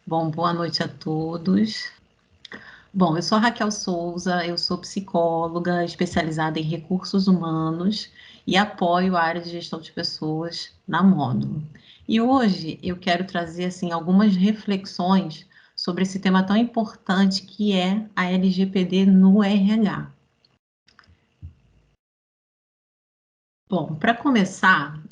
Bom, boa noite a todos. Bom, eu sou a Raquel Souza, eu sou psicóloga especializada em recursos humanos e apoio a área de gestão de pessoas na Módulo. E hoje eu quero trazer assim algumas reflexões sobre esse tema tão importante que é a LGPD no RH. Bom, para começar,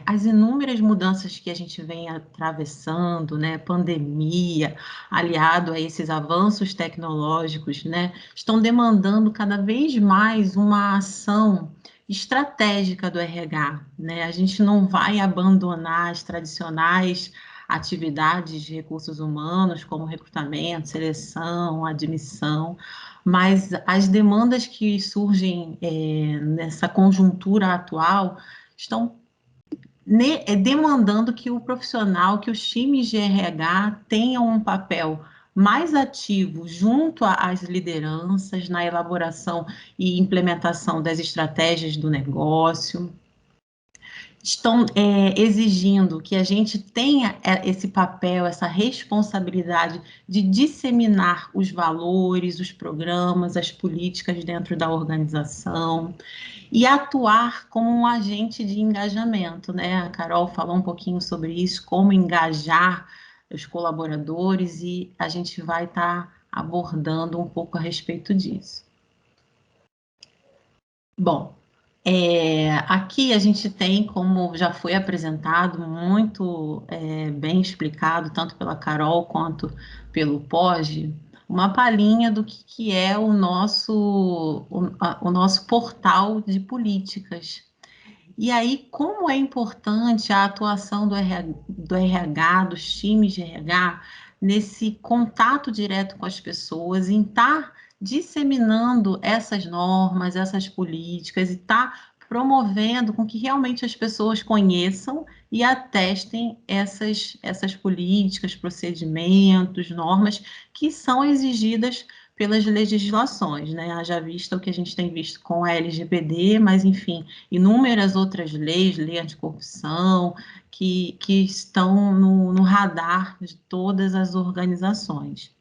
as inúmeras mudanças que a gente vem atravessando, né, pandemia, aliado a esses avanços tecnológicos, né, estão demandando cada vez mais uma ação estratégica do RH, né? A gente não vai abandonar as tradicionais atividades de recursos humanos, como recrutamento, seleção, admissão, mas as demandas que surgem nessa conjuntura atual estão demandando que o profissional, que os times de RH tenham um papel mais ativo junto às lideranças na elaboração e implementação das estratégias do negócio, estão exigindo que a gente tenha esse papel, essa responsabilidade de disseminar os valores, os programas, as políticas dentro da organização e atuar como um agente de engajamento, né? A Carol falou um pouquinho sobre isso, como engajar os colaboradores, e a gente vai estar abordando um pouco a respeito disso. Bom, aqui a gente tem, como já foi apresentado, muito bem explicado, tanto pela Carol quanto pelo Poggi, uma palhinha do que é o nosso portal de políticas. E aí, como é importante a atuação do RH, dos times de RH, nesse contato direto com as pessoas, em estar disseminando essas normas, essas políticas, e estar promovendo com que realmente as pessoas conheçam e atestem essas políticas, procedimentos, normas que são exigidas pelas legislações, né? Haja vista o que a gente tem visto com a LGPD, mas, enfim, inúmeras outras leis, lei anticorrupção, que estão no radar de todas as organizações.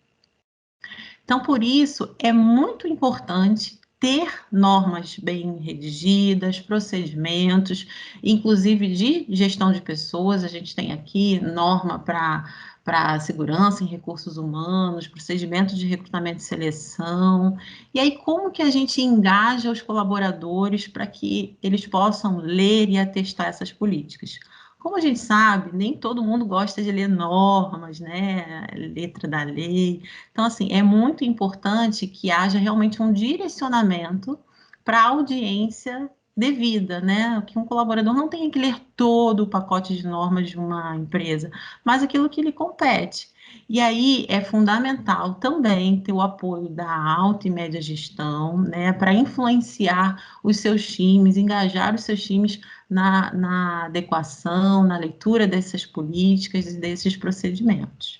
Então, por isso, é muito importante ter normas bem redigidas, procedimentos, inclusive de gestão de pessoas. A gente tem aqui norma para segurança em recursos humanos, procedimento de recrutamento e seleção. E aí, como que a gente engaja os colaboradores para que eles possam ler e atestar essas políticas? Como a gente sabe, nem todo mundo gosta de ler normas, né? Letra da lei. Então, assim, é muito importante que haja realmente um direcionamento para a audiência devida, né? Que um colaborador não tenha que ler todo o pacote de normas de uma empresa, mas aquilo que lhe compete. E aí é fundamental também ter o apoio da alta e média gestão, né, para influenciar os seus times, engajar os seus times na adequação, na leitura dessas políticas e desses procedimentos.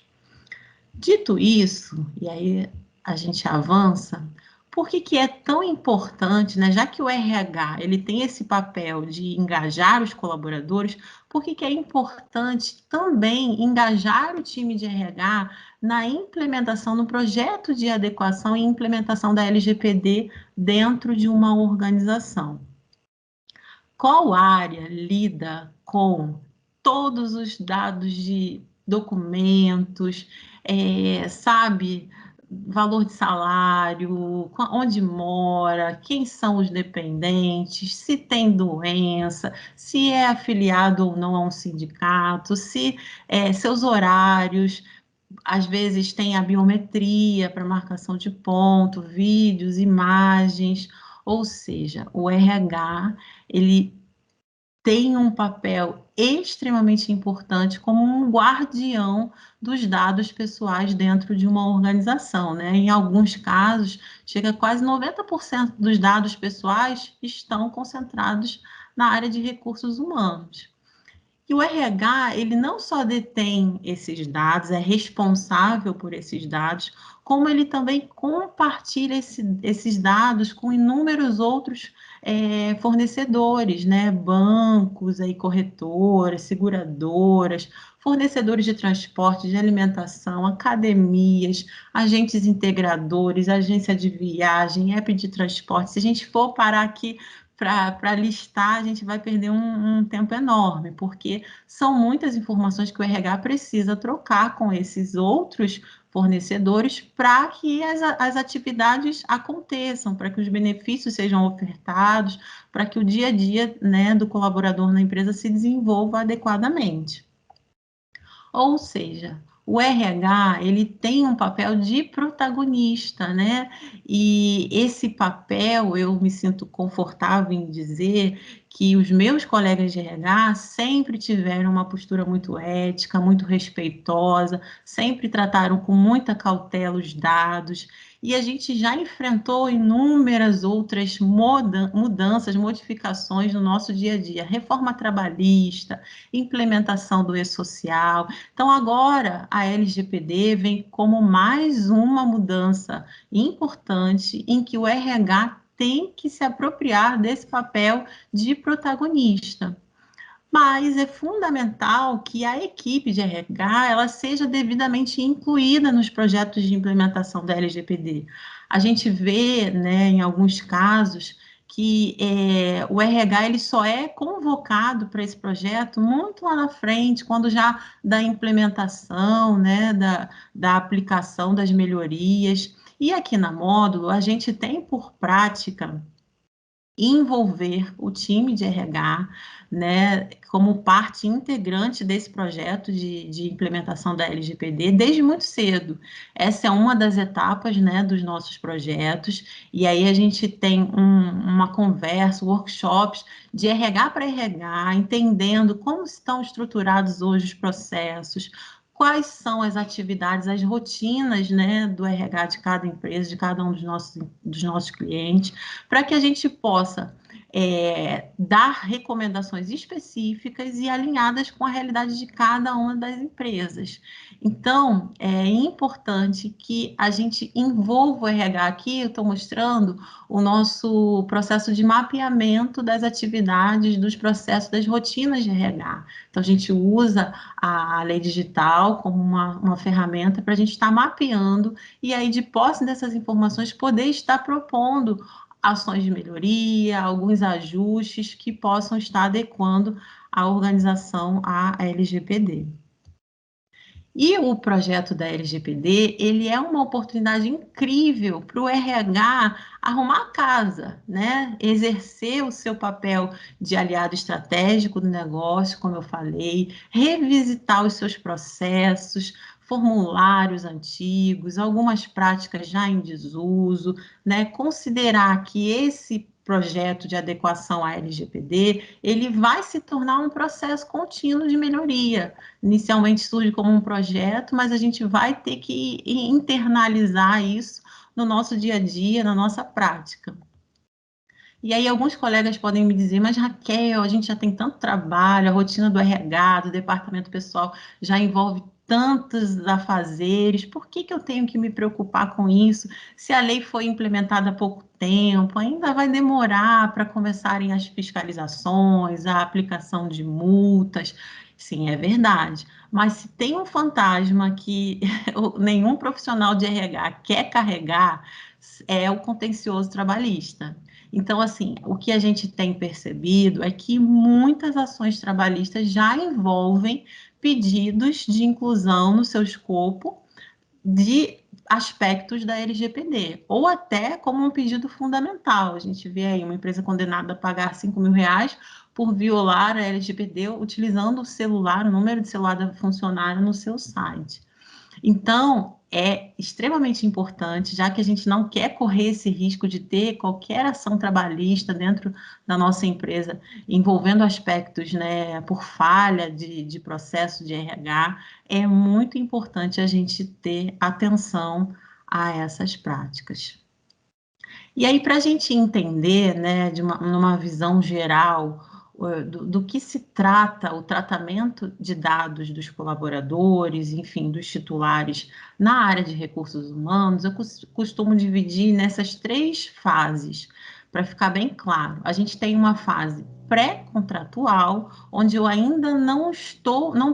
Dito isso, e aí a gente avança, por que é tão importante, né, já que o RH ele tem esse papel de engajar os colaboradores, por que é importante também engajar o time de RH na implementação, no projeto de adequação e implementação da LGPD dentro de uma organização? Qual área lida com todos os dados de documentos, sabe, valor de salário, onde mora, quem são os dependentes, se tem doença, se é afiliado ou não a um sindicato, se seus horários, às vezes tem a biometria para marcação de ponto, vídeos, imagens, ou seja, o RH, ele tem um papel extremamente importante como um guardião dos dados pessoais dentro de uma organização, né? Em alguns casos, chega a quase 90% dos dados pessoais estão concentrados na área de recursos humanos. que o RH, ele não só detém esses dados, é responsável por esses dados, como ele também compartilha esses dados com inúmeros outros fornecedores, né? Bancos, aí, corretoras, seguradoras, fornecedores de transporte, de alimentação, academias, agentes integradores, agência de viagem, app de transporte. Se a gente for parar aqui para listar, a gente vai perder um tempo enorme, porque são muitas informações que o RH precisa trocar com esses outros fornecedores para que as atividades aconteçam, para que os benefícios sejam ofertados, para que o dia a dia, né, do colaborador na empresa se desenvolva adequadamente. Ou seja, o RH, ele tem um papel de protagonista, né? E esse papel, eu me sinto confortável em dizer que os meus colegas de RH sempre tiveram uma postura muito ética, muito respeitosa, sempre trataram com muita cautela os dados, e a gente já enfrentou inúmeras outras mudanças, modificações no nosso dia a dia, reforma trabalhista, implementação do e-social. Então, agora, a LGPD vem como mais uma mudança importante em que o RH tem que se apropriar desse papel de protagonista. Mas é fundamental que a equipe de RH ela seja devidamente incluída nos projetos de implementação da LGPD. A gente vê, né, em alguns casos, que o RH ele só é convocado para esse projeto muito lá na frente, quando já da implementação, né, da aplicação das melhorias. E aqui na Módulo, a gente tem por prática envolver o time de RH, né, como parte integrante desse projeto de implementação da LGPD desde muito cedo. Essa é uma das etapas, né, dos nossos projetos, e aí a gente tem uma conversa, workshops de RH para RH, entendendo como estão estruturados hoje os processos, quais são as atividades, as rotinas, né, do RH de cada empresa, de cada um dos nossos clientes, para que a gente possa dar recomendações específicas e alinhadas com a realidade de cada uma das empresas. Então, é importante que a gente envolva o RH aqui. Eu estou mostrando o nosso processo de mapeamento das atividades, dos processos, das rotinas de RH. Então, a gente usa a lei digital como uma ferramenta para a gente estar mapeando e aí, de posse dessas informações, poder estar propondo ações de melhoria, alguns ajustes que possam estar adequando a organização à LGPD. E o projeto da LGPD, ele é uma oportunidade incrível para o RH arrumar a casa, né? Exercer o seu papel de aliado estratégico do negócio, como eu falei, revisitar os seus processos, formulários antigos, algumas práticas já em desuso, né? Considerar que esse projeto de adequação à LGPD, ele vai se tornar um processo contínuo de melhoria. Inicialmente surge como um projeto, mas a gente vai ter que internalizar isso no nosso dia a dia, na nossa prática. E aí alguns colegas podem me dizer, mas Raquel, a gente já tem tanto trabalho, a rotina do RH, do departamento pessoal já envolve tantos afazeres, por que eu tenho que me preocupar com isso? Se a lei foi implementada há pouco tempo, ainda vai demorar para começarem as fiscalizações, a aplicação de multas. Sim, é verdade. Mas se tem um fantasma que nenhum profissional de RH quer carregar, é o contencioso trabalhista. Então, assim, o que a gente tem percebido é que muitas ações trabalhistas já envolvem pedidos de inclusão no seu escopo de aspectos da LGPD, ou até como um pedido fundamental. A gente vê aí uma empresa condenada a pagar R$ 5.000 por violar a LGPD utilizando o celular, o número de celular da funcionária no seu site. Então, é extremamente importante, já que a gente não quer correr esse risco de ter qualquer ação trabalhista dentro da nossa empresa, envolvendo aspectos, né, por falha de processo de RH, é muito importante a gente ter atenção a essas práticas. E aí, para a gente entender, né, numa visão geral, do que se trata o tratamento de dados dos colaboradores, enfim, dos titulares na área de recursos humanos, eu costumo dividir nessas 3 fases, para ficar bem claro. A gente tem uma fase pré-contratual, onde eu ainda não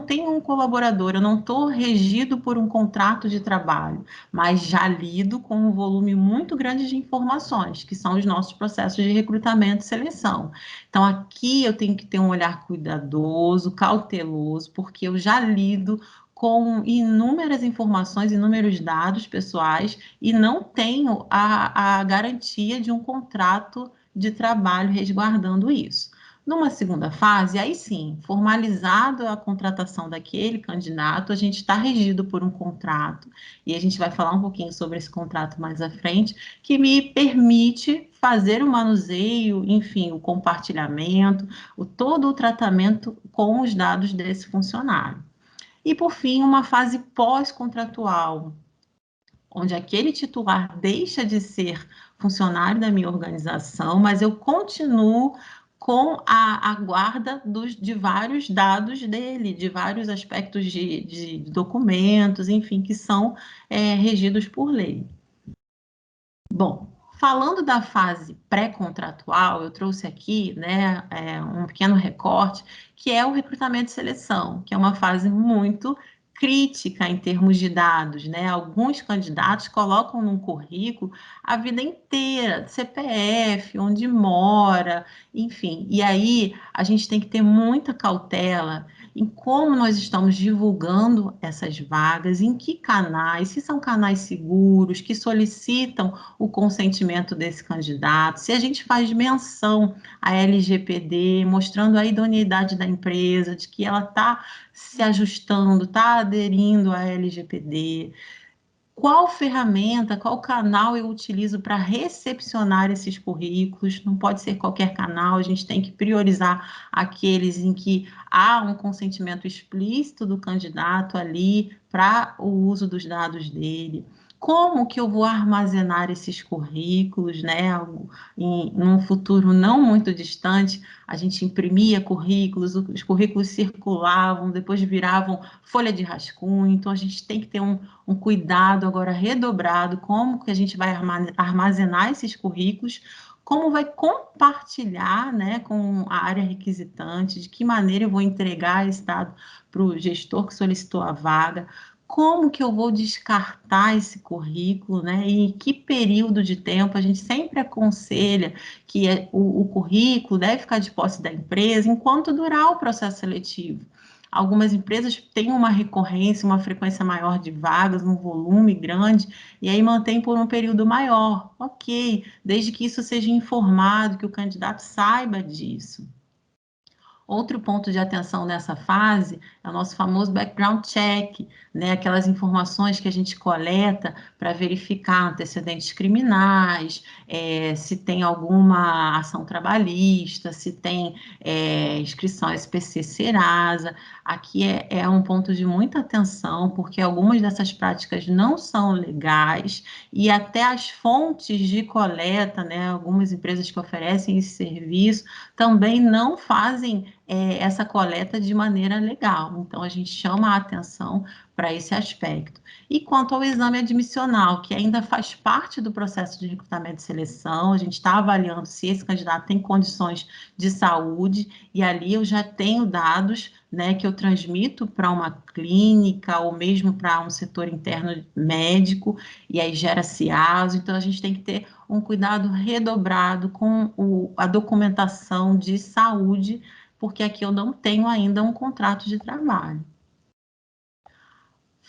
tenho um colaborador, eu não estou regido por um contrato de trabalho, mas já lido com um volume muito grande de informações, que são os nossos processos de recrutamento e seleção. Então, aqui eu tenho que ter um olhar cuidadoso, cauteloso, porque eu já lido com inúmeras informações, inúmeros dados pessoais e não tenho a garantia de um contrato de trabalho resguardando isso. Numa segunda fase, aí sim, formalizado a contratação daquele candidato, a gente está regido por um contrato, e a gente vai falar um pouquinho sobre esse contrato mais à frente, que me permite fazer o manuseio, enfim, o compartilhamento, todo o tratamento com os dados desse funcionário. E, por fim, uma fase pós-contratual, onde aquele titular deixa de ser funcionário da minha organização, mas eu continuo com a guarda de vários dados dele, de vários aspectos de documentos, enfim, que são regidos por lei. Bom, falando da fase pré-contratual, eu trouxe aqui, né, um pequeno recorte, que é o recrutamento e seleção, que é uma fase muito crítica em termos de dados, né? Alguns candidatos colocam num currículo a vida inteira, CPF, onde mora, enfim. E aí a gente tem que ter muita cautela em como nós estamos divulgando essas vagas, em que canais, se são canais seguros, que solicitam o consentimento desse candidato, se a gente faz menção à LGPD, mostrando a idoneidade da empresa, de que ela está se ajustando, está aderindo à LGPD, qual ferramenta, qual canal eu utilizo para recepcionar esses currículos? Não pode ser qualquer canal, a gente tem que priorizar aqueles em que há um consentimento explícito do candidato ali para o uso dos dados dele. Como que eu vou armazenar esses currículos, né? Num futuro não muito distante, a gente imprimia currículos, os currículos circulavam, depois viravam folha de rascunho, então a gente tem que ter um cuidado agora redobrado, como que a gente vai armazenar esses currículos, como vai compartilhar, né, com a área requisitante, de que maneira eu vou entregar esse dado para o gestor que solicitou a vaga, como que eu vou descartar esse currículo, né, e em que período de tempo. A gente sempre aconselha que o currículo deve ficar de posse da empresa enquanto durar o processo seletivo. Algumas empresas têm uma recorrência, uma frequência maior de vagas, um volume grande, e aí mantém por um período maior. Ok, desde que isso seja informado, que o candidato saiba disso. Outro ponto de atenção nessa fase é o nosso famoso background check, né? Aquelas informações que a gente coleta para verificar antecedentes criminais, se tem alguma ação trabalhista, se tem inscrição SPC Serasa. Aqui é um ponto de muita atenção, porque algumas dessas práticas não são legais e até as fontes de coleta, né? Algumas empresas que oferecem esse serviço também não fazem essa coleta de maneira legal. Então, a gente chama a atenção para esse aspecto. E quanto ao exame admissional, que ainda faz parte do processo de recrutamento e seleção, a gente está avaliando se esse candidato tem condições de saúde, e ali eu já tenho dados, né, que eu transmito para uma clínica ou mesmo para um setor interno médico, e aí gera-se ASO. Então, a gente tem que ter um cuidado redobrado com a documentação de saúde, porque aqui eu não tenho ainda um contrato de trabalho.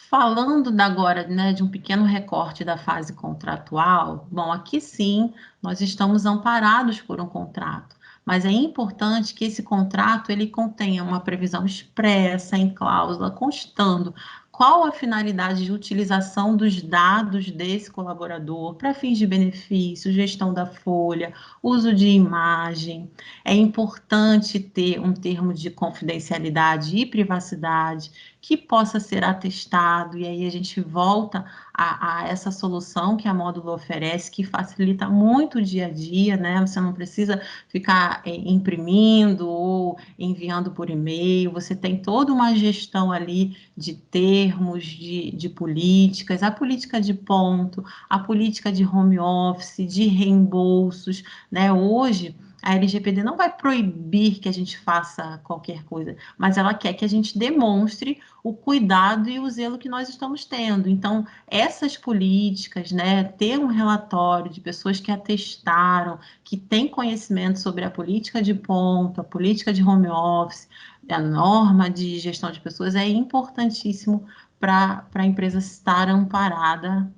Falando agora, né, de um pequeno recorte da fase contratual, bom, aqui sim nós estamos amparados por um contrato, mas é importante que esse contrato ele contenha uma previsão expressa em cláusula, constando qual a finalidade de utilização dos dados desse colaborador para fins de benefício, gestão da folha, uso de imagem. É importante ter um termo de confidencialidade e privacidade que possa ser atestado, e aí a gente volta a essa solução que a Módulo oferece, que facilita muito o dia a dia, né? Você não precisa ficar imprimindo ou enviando por e-mail, você tem toda uma gestão ali de termos, de políticas, a política de ponto, a política de home office, de reembolsos, né? Hoje, a LGPD não vai proibir que a gente faça qualquer coisa, mas ela quer que a gente demonstre o cuidado e o zelo que nós estamos tendo. Então, essas políticas, né, ter um relatório de pessoas que atestaram, que têm conhecimento sobre a política de ponto, a política de home office, a norma de gestão de pessoas, é importantíssimo para a empresa estar amparada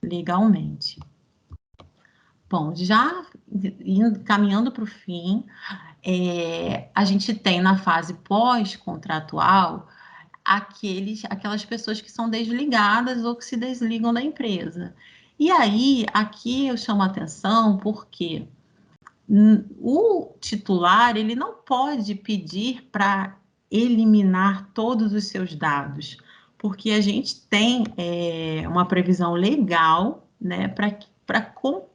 legalmente. Bom, já caminhando para o fim, a gente tem na fase pós-contratual aquelas pessoas que são desligadas ou que se desligam da empresa. E aí, aqui eu chamo a atenção porque o titular ele não pode pedir para eliminar todos os seus dados, porque a gente tem uma previsão legal, né, para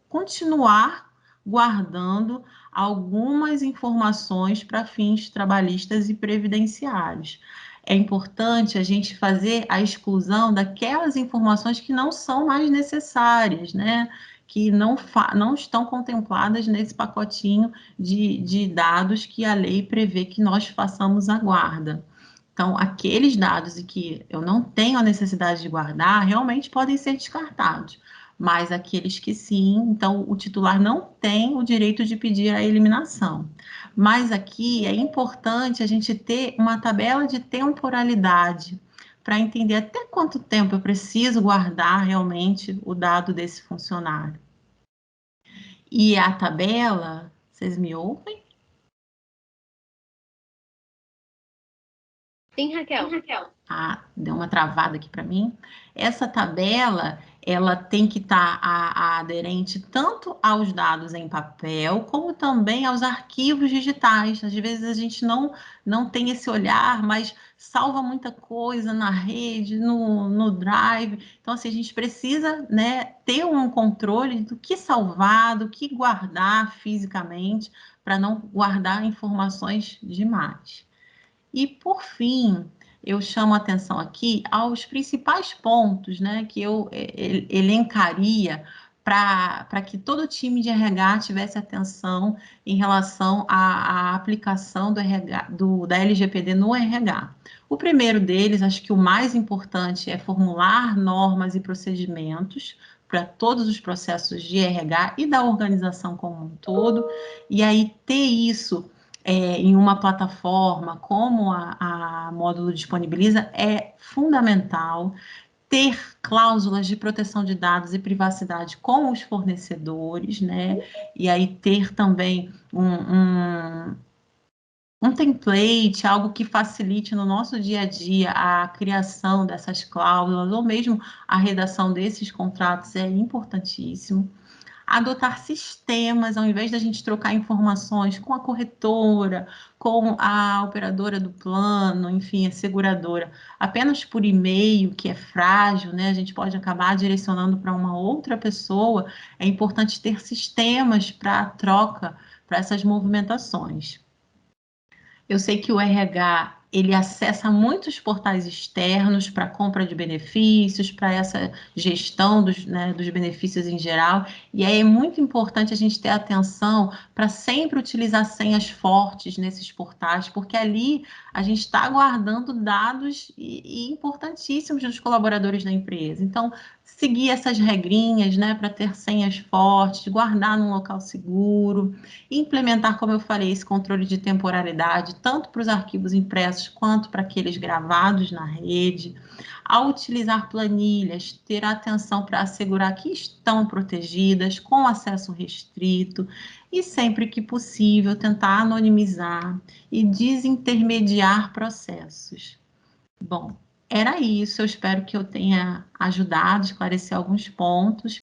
continuar guardando algumas informações para fins trabalhistas e previdenciários. É importante a gente fazer a exclusão daquelas informações que não são mais necessárias, né? Que não estão contempladas nesse pacotinho de dados que a lei prevê que nós façamos a guarda. Então, aqueles dados em que eu não tenho a necessidade de guardar, realmente podem ser descartados. Mas aqueles que sim, então o titular não tem o direito de pedir a eliminação. Mas aqui é importante a gente ter uma tabela de temporalidade para entender até quanto tempo eu preciso guardar realmente o dado desse funcionário. E a tabela, vocês me ouvem? Sim, Raquel. Ah, deu uma travada aqui para mim. Essa tabela, ela tem que estar aderente tanto aos dados em papel, como também aos arquivos digitais. Às vezes a gente não tem esse olhar, mas salva muita coisa na rede, no Drive. Então, assim, a gente precisa, né, ter um controle do que salvar, do que guardar fisicamente, para não guardar informações demais. E, por fim, eu chamo a atenção aqui aos principais pontos, né, que eu elencaria para que todo time de RH tivesse atenção em relação à aplicação do RH, da LGPD no RH. O primeiro deles, acho que o mais importante, é formular normas e procedimentos para todos os processos de RH e da organização como um todo, e aí ter isso em uma plataforma como a Módulo disponibiliza é fundamental. Ter cláusulas de proteção de dados e privacidade com os fornecedores, né? E aí ter também um template, algo que facilite no nosso dia a dia a criação dessas cláusulas, ou mesmo a redação desses contratos é importantíssimo. Adotar sistemas, ao invés da gente trocar informações com a corretora, com a operadora do plano, enfim, a seguradora, apenas por e-mail, que é frágil, né? A gente pode acabar direcionando para uma outra pessoa. É importante ter sistemas para a troca, para essas movimentações. Eu sei que o RH ele acessa muitos portais externos para compra de benefícios, para essa gestão né, dos benefícios em geral, e aí é muito importante a gente ter atenção para sempre utilizar senhas fortes nesses portais, porque ali a gente está guardando dados importantíssimos dos colaboradores da empresa. Então, seguir essas regrinhas, né, para ter senhas fortes, guardar num local seguro, implementar, como eu falei, esse controle de temporalidade, tanto para os arquivos impressos quanto para aqueles gravados na rede. Ao utilizar planilhas, ter atenção para assegurar que estão protegidas, com acesso restrito, e sempre que possível, tentar anonimizar e desintermediar processos. Bom, era isso, eu espero que eu tenha ajudado, esclarecer alguns pontos.